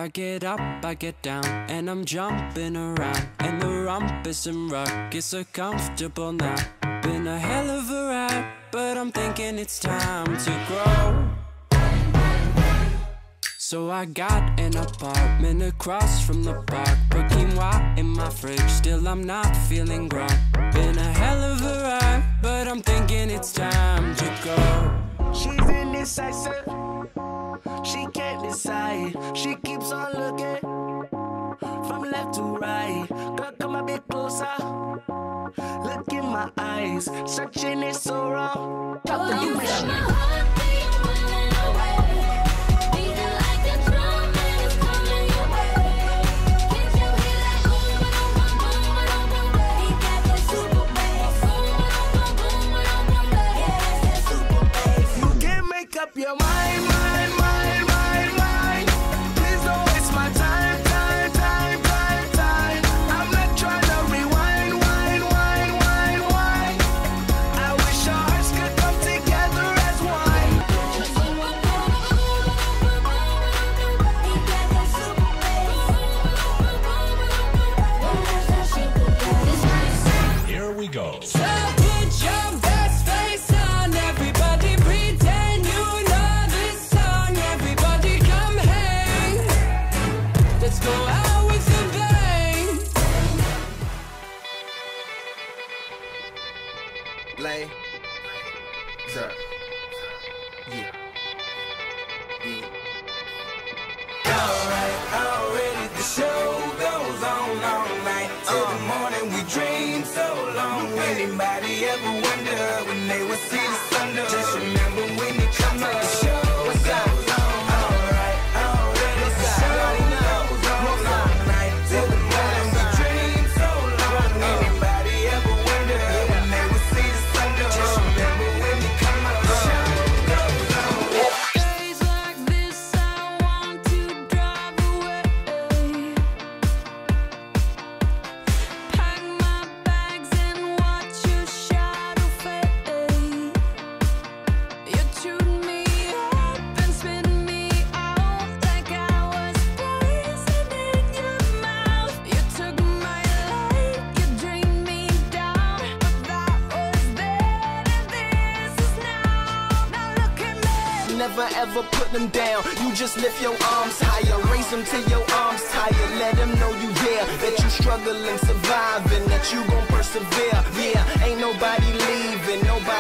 I get up, I get down, and I'm jumping around, and the rumpus and ruckus are comfortable now. Been a hell of a ride, but I'm thinking it's time to grow. So I got an apartment across from the park, put quinoa in my fridge, still I'm not feeling grown. Been a hell of a ride, but I'm thinking it's time to go. She's indecisive, she can't decide. She keeps on looking from left to right. Girl, come a bit closer, look in my eyes. Searching is so wrong. Drop the U. Your mind, mind, mind, mind, mind. Please don't waste my time, time, time, time, time. I'm not trying to rewind, wind, wind, wind, wind. I wish our hearts could come together as one. Here we go. So put your best face on, everybody pretend you know this song. Everybody come hang, let's go out with a bang. Lay, sir, yeah, yeah. Alright, already the show goes on all night till the morning. We dream so long. Anybody ever wonder when they would see the sun? Just remember when you come up, the show goes on. Alright, already the show goes on all night till the morning. We dream so long. Anybody ever wonder when they would see the sun? Just remember when you come up, the show goes on. Days like this, I want to drive away. Pack my bags and watch your shadow fade. You chewed me up and spit me out like I was poison in your mouth. You took my light, you drained me down, but that was then and this is now. Now look at me. Never ever put them down, you just lift your arms higher. Raise them till your arms tired. Let them know you there, that you struggling, surviving, that you gon' persevere. Yeah, ain't nobody leaving, nobody